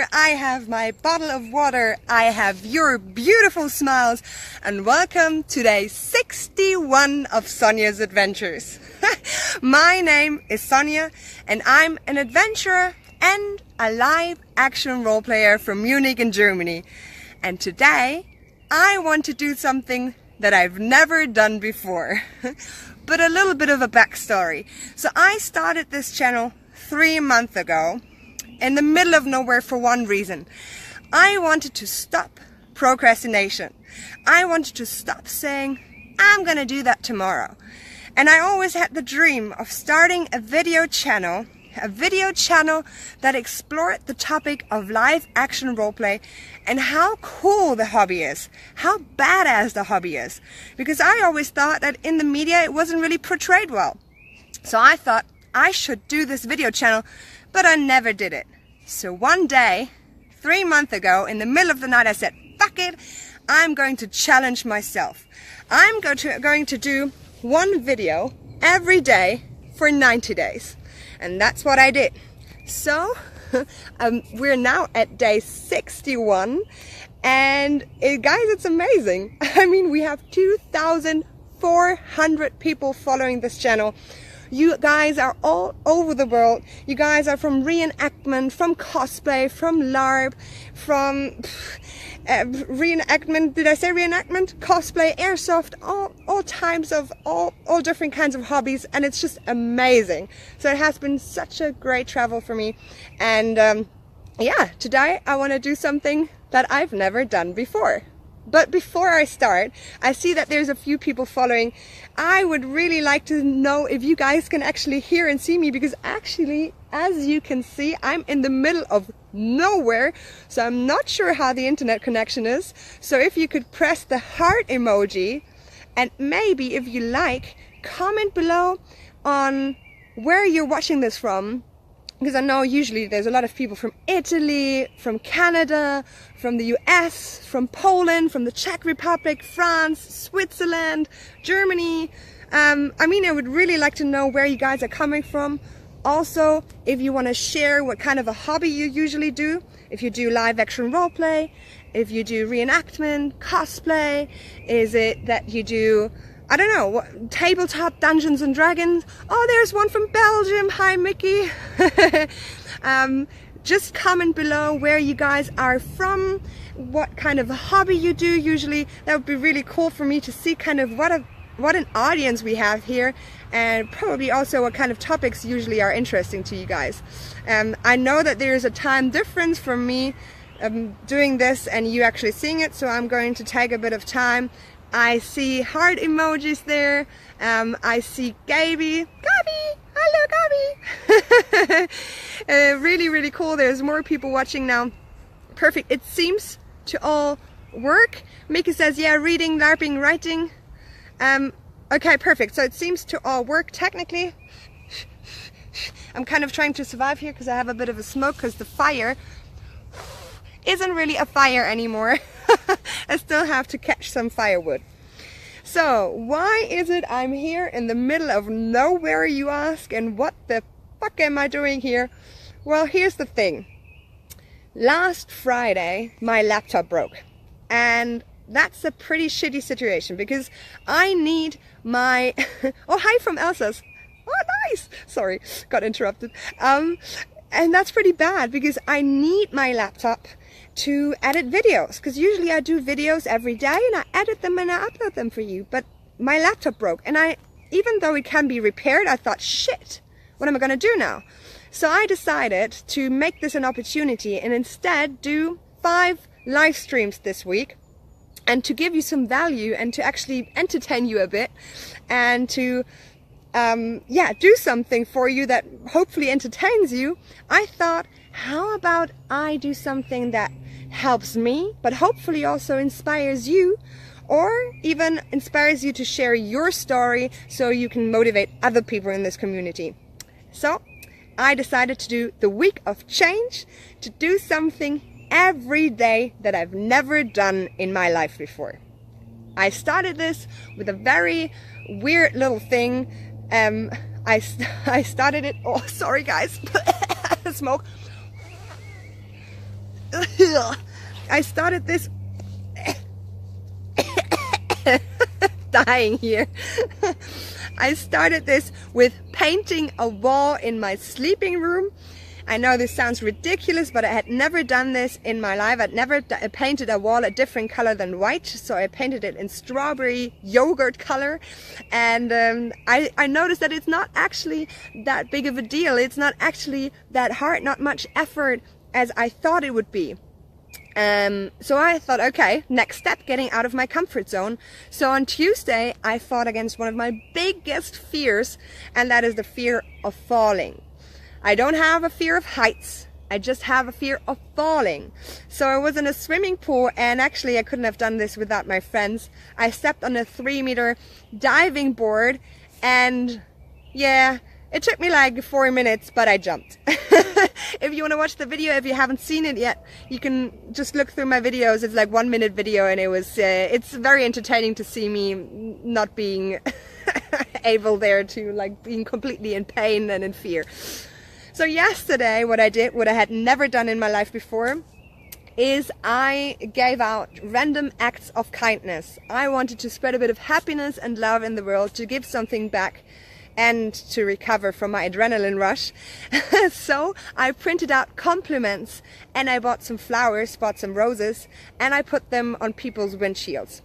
adventure, I have my bottle of water, I have your beautiful smiles, and welcome to day 61 of Sonia's Adventures. My name is Sonia and I'm an adventurer and a live action role player from Munich in Germany. And today I want to do something that I've never done before, but a little bit of a backstory. So I started this channel 3 months ago in the middle of nowhere for one reason. I wanted to stop procrastination. I wanted to stop saying, I'm gonna do that tomorrow. And I always had the dream of starting a video channel that explored the topic of live action roleplay and how cool the hobby is, how badass the hobby is. Because I always thought that in the media it wasn't really portrayed well. So I thought I should do this video channel, but I never did it. So one day, 3 months ago, in the middle of the night, I said, fuck it, I'm going to challenge myself. I'm going to do one video every day for 90 days. And that's what I did. So we're now at day 61 and guys, it's amazing. I mean, we have 2,400 people following this channel. You guys are all over the world. You guys are from reenactment, from cosplay, from LARP, from reenactment, did I say reenactment? Cosplay, airsoft, all types of, all different kinds of hobbies, and it's just amazing. So it has been such a great travel for me, and yeah, today I want to do something that I've never done before. But before I start, I see that there's a few people following. I would really like to know if you guys can actually hear and see me, because actually, as you can see, I'm in the middle of nowhere, so I'm not sure how the internet connection is. So if you could press the heart emoji, and maybe if you like, comment below on where you're watching this from. Because I know usually there's a lot of people from Italy, from Canada, from the US, from Poland, from the Czech Republic, France, Switzerland, Germany. I mean, I would really like to know where you guys are coming from. Also, if you want to share what kind of a hobby you usually do, if you do live action roleplay, if you do reenactment, cosplay, is it that you do, I don't know, what, tabletop Dungeons and Dragons? Oh, there's one from Belgium. Hi, Mickey. Just comment below where you guys are from, what kind of a hobby you do usually. That would be really cool for me to see kind of what an audience we have here, and probably also what kind of topics usually are interesting to you guys. I know that there is a time difference from me doing this and you actually seeing it, so I'm going to take a bit of time. I see heart emojis there. I see Gaby. Hello Gaby. Really, really cool. There's more people watching now. Perfect. It seems to all work. Mickey says, yeah, reading, LARPing, writing. Okay, perfect. So it seems to all work technically. I'm kind of trying to survive here because I have a bit of a smoke, because the fire isn't really a fire anymore. I still have to catch some firewood. So why is it I'm here in the middle of nowhere, you ask, and what the fuck am I doing here? Well, here's the thing. Last Friday my laptop broke, and that's a pretty shitty situation because I need my oh, hi from Elsa's. Oh, nice. Sorry, got interrupted. And that's pretty bad because I need my laptop to edit videos, because usually I do videos every day and I edit them and I upload them for you, but my laptop broke, and even though it can be repaired, I thought, shit, what am I gonna do now? So I decided to make this an opportunity and instead do 5 live streams this week, and to give you some value and to actually entertain you a bit, and to yeah, do something for you that hopefully entertains you. I thought, how about I do something that helps me, but hopefully also inspires you, or even inspires you to share your story so you can motivate other people in this community. So I decided to do the week of change, to do something every day that I've never done in my life before. I started this with a very weird little thing. I started it, oh sorry guys, smoke. I started this dying here. I started this with painting a wall in my sleeping room. I know this sounds ridiculous, but I had never done this in my life. I'd never painted a wall a different color than white, so I painted it in strawberry yogurt color. And I noticed that it's not actually that big of a deal. It's not actually that hard, not much effort as I thought it would be. So I thought, okay, next step, getting out of my comfort zone. So on Tuesday, I fought against one of my biggest fears, and that is the fear of falling. I don't have a fear of heights. I just have a fear of falling. So I was in a swimming pool, and actually I couldn't have done this without my friends. I stepped on a 3-meter diving board, and yeah, it took me like 4 minutes, but I jumped. If you want to watch the video, if you haven't seen it yet, you can just look through my videos. It's like 1-minute video, and it was it's very entertaining to see me not being able there, to like being completely in pain and in fear. So yesterday, what I did, what I had never done in my life before, is I gave out random acts of kindness. I wanted to spread a bit of happiness and love in the world, to give something back and to recover from my adrenaline rush. So I printed out compliments, and I bought some flowers, bought some roses, and I put them on people's windshields.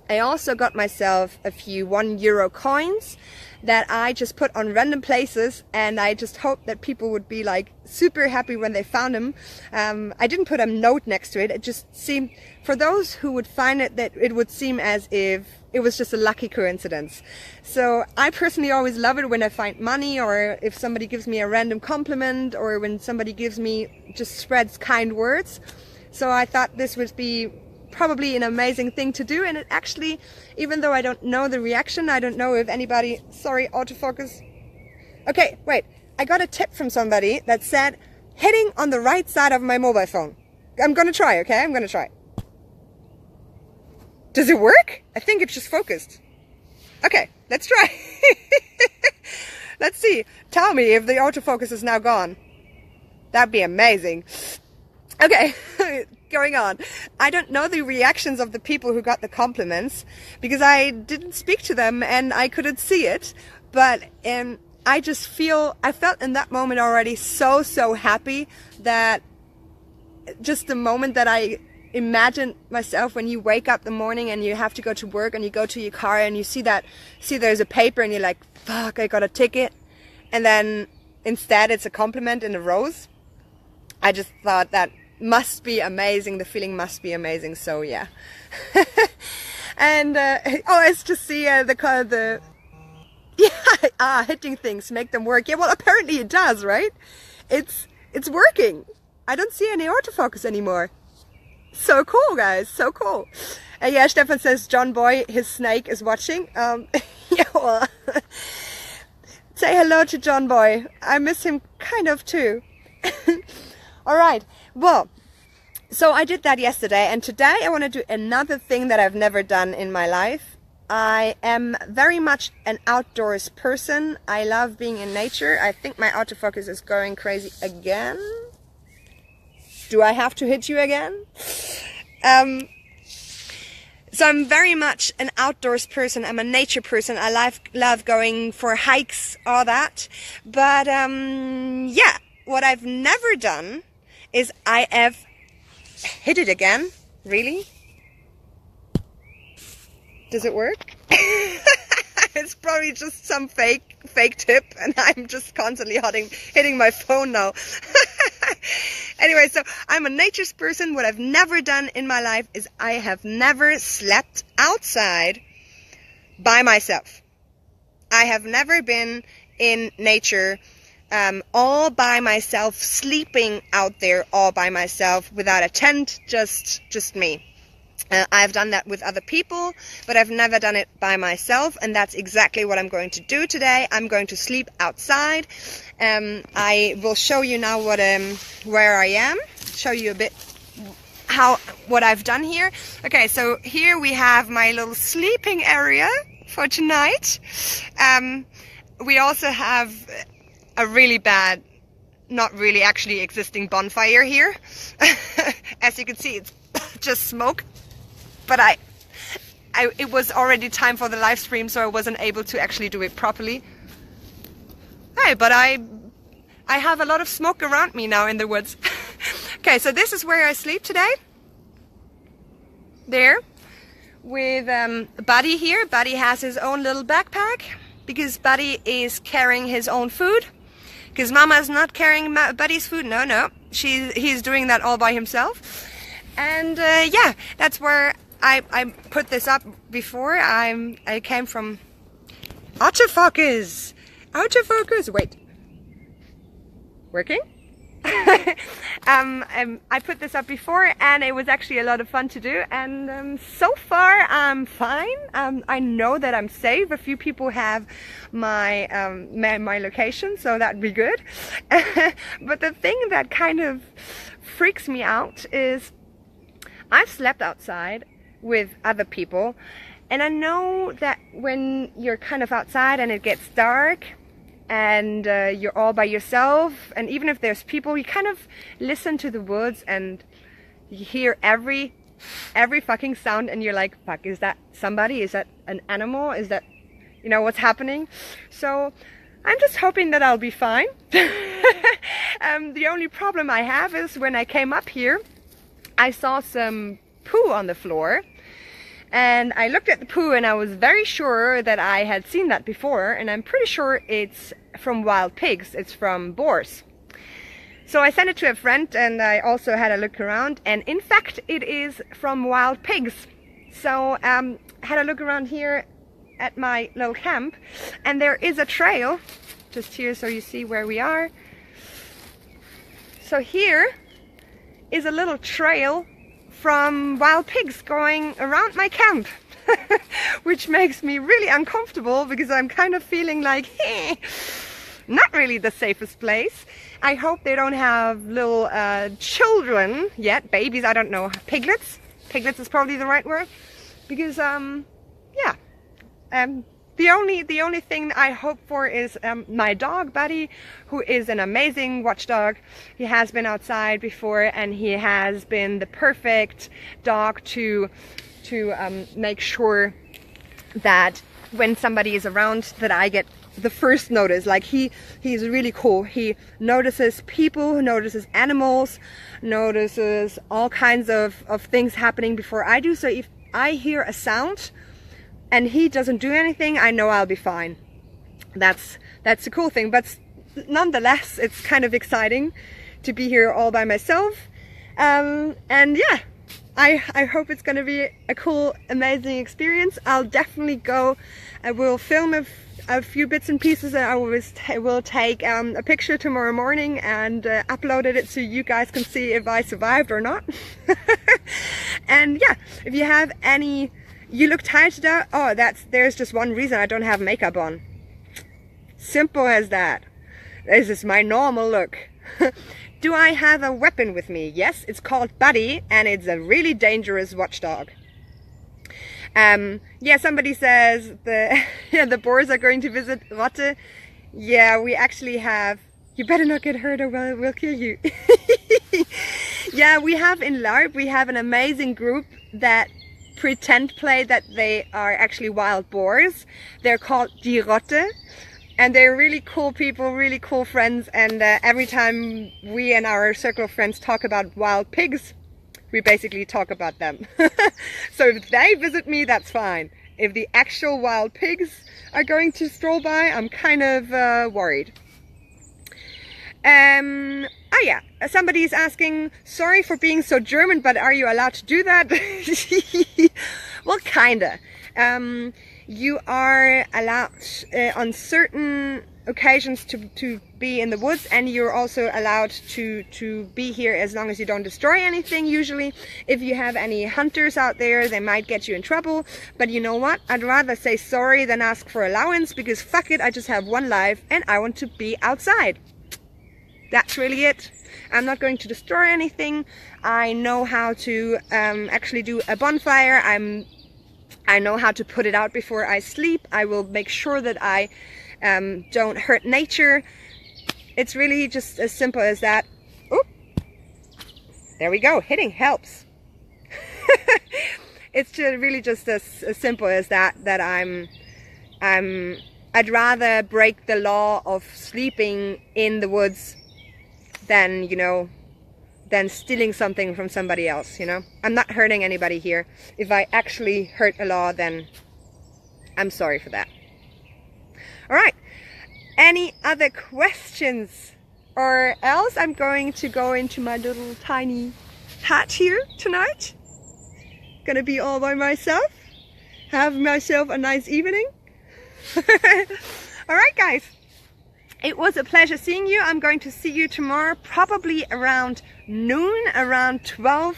I also got myself a few €1 coins that I just put on random places, and I just hoped that people would be like super happy when they found them. I didn't put a note next to it. It just seemed, for those who would find it, that it would seem as if it was just a lucky coincidence. So I personally always love it when I find money, or if somebody gives me a random compliment, or when somebody gives me, just spreads kind words. So I thought this would be probably an amazing thing to do, and it actually, even though I don't know the reaction, I don't know if anybody, sorry, autofocus. Okay, wait, I got a tip from somebody that said hitting on the right side of my mobile phone. I'm gonna try, okay? I'm gonna try. Does it work? I think it's just focused. Okay, let's try. Let's see. Tell me if the autofocus is now gone. That'd be amazing. Okay, going on. I don't know the reactions of the people who got the compliments, because I didn't speak to them and I couldn't see it. But I felt in that moment already so happy, that just the moment that I imagine myself when you wake up in the morning and you have to go to work, and you go to your car and you see there's a paper, and you're like, fuck, I got a ticket, and then instead it's a compliment in a rose. I just thought that must be amazing. The feeling must be amazing. So yeah. And let's just see the hitting things make them work. Yeah, well, apparently it does, right? It's working. I don't see any autofocus anymore. So cool, guys, so cool. Yeah, Stefan says John Boy, his snake is watching. Yeah, well, say hello to John Boy. I miss him kind of too. All right, well, so I did that yesterday, and today I want to do another thing that I've never done in my life. I am very much an outdoors person. I love being in nature. I think my autofocus is going crazy again. Do I have to hit you again? So I'm very much an outdoors person. I'm a nature person. I love going for hikes, all that. But yeah, what I've never done is I have hit it again. Really? Does it work? It's probably just some fake tip, and I'm just constantly hitting my phone now. Anyway, so I'm a nature's person. What I've never done in my life is I have never slept outside by myself. I have never been in nature all by myself, sleeping out there all by myself, without a tent, just me. I've done that with other people, but I've never done it by myself, and that's exactly what I'm going to do today. I'm going to sleep outside. I will show you now where I am, show you a bit what I've done here. Okay, so here we have my little sleeping area for tonight. We also have a really bad not really actually existing bonfire here. As you can see, it's just smoke. But it was already time for the live stream, so I wasn't able to actually do it properly. Hey, but I have a lot of smoke around me now in the woods. Okay, so this is where I sleep today. There. With Buddy here. Buddy has his own little backpack because Buddy is carrying his own food. Because Mama's not carrying Buddy's food. No. He's doing that all by himself. And yeah, that's where I put this up before. I came from autofocus. Wait. Working? I put this up before, and it was actually a lot of fun to do, and so far I'm fine. I know that I'm safe. A few people have my my location, so that'd be good. But the thing that kind of freaks me out is I've slept outside with other people, and I know that when you're kind of outside and it gets dark and you're all by yourself, and even if there's people, you kind of listen to the woods and you hear every fucking sound, and you're like, fuck, is that somebody? Is that an animal? Is that, you know, what's happening? So I'm just hoping that I'll be fine. The only problem I have is when I came up here, I saw some poo on the floor. And I looked at the poo and I was very sure that I had seen that before, and I'm pretty sure it's from wild pigs. It's from boars. So I sent it to a friend, and I also had a look around, and in fact it is from wild pigs. So I had a look around here at my little camp, and there is a trail just here, so you see where we are. So here is a little trail from wild pigs going around my camp, which makes me really uncomfortable because I'm kind of feeling like, hey, not really the safest place. I hope they don't have little children yet, babies, I don't know, piglets? Piglets is probably the right word, because yeah, the only thing I hope for is my dog Buddy, who is an amazing watchdog. He has been outside before, and he has been the perfect dog to make sure that when somebody is around, that I get the first notice. Like he's really cool. He notices people, notices animals, notices all kinds of things happening before I do. So if I hear a sound and he doesn't do anything, I know I'll be fine. That's the cool thing. But nonetheless, it's kind of exciting to be here all by myself. And yeah, I hope it's going to be a cool, amazing experience. I'll definitely go. I will film a few bits and pieces, and I will take a picture tomorrow morning and upload it so you guys can see if I survived or not. And yeah, if you have any... You look tired today? Oh, there's just one reason I don't have makeup on. Simple as that. This is my normal look. Do I have a weapon with me? Yes, it's called Buddy, and it's a really dangerous watchdog. Yeah, somebody says the boars are going to visit Rotte. Yeah, we actually have. You better not get hurt or we'll kill you. Yeah, we have in Tarp, we have an amazing group that pretend play that they are actually wild boars. They're called Die Rotte, and they're really cool people, really cool friends, and every time we and our circle of friends talk about wild pigs, we basically talk about them. So if they visit me, that's fine. If the actual wild pigs are going to stroll by, I'm kind of worried. Oh yeah, somebody's asking, sorry for being so German, but are you allowed to do that? Well, kinda. You are allowed on certain occasions to be in the woods, and you're also allowed to be here as long as you don't destroy anything. Usually, if you have any hunters out there, they might get you in trouble. But you know what? I'd rather say sorry than ask for allowance, because fuck it, I just have one life and I want to be outside. That's really it. I'm not going to destroy anything. I know how to actually do a bonfire. I know how to put it out before I sleep. I will make sure that I don't hurt nature. It's really just as simple as that. Oop. There we go. Hitting helps. It's really just as simple as that. That I'd rather break the law of sleeping in the woods than, you know, than stealing something from somebody else, you know. I'm not hurting anybody here. If I actually hurt a law, then I'm sorry for that. All right. Any other questions? Or else I'm going to go into my little tiny hut here tonight. Gonna be all by myself. Have myself a nice evening. All right, guys. It was a pleasure seeing you. I'm going to see you tomorrow, probably around noon, around 12,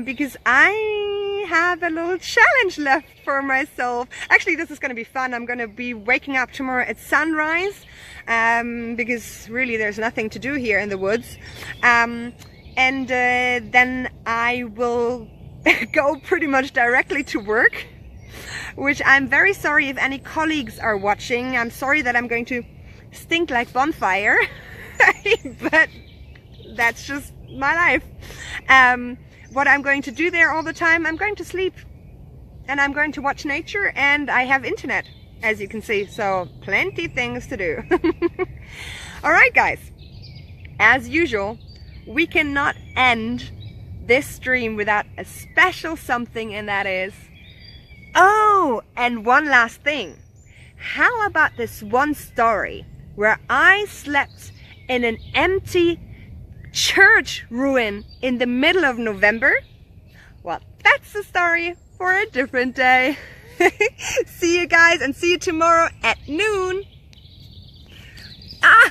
because I have a little challenge left for myself. Actually, this is going to be fun. I'm going to be waking up tomorrow at sunrise, because really there's nothing to do here in the woods. And then I will go pretty much directly to work, which I'm very sorry if any colleagues are watching. I'm sorry that I'm going to stink like bonfire, but that's just my life. What I'm going to do there all the time, I'm going to sleep and I'm going to watch nature, and I have internet, as you can see, so plenty things to do. All right, guys, as usual, we cannot end this stream without a special something, and that is, oh, and one last thing. How about this one story where I slept in an empty church ruin in the middle of November? Well, that's the story for a different day. See you guys, and see you tomorrow at noon. Ah!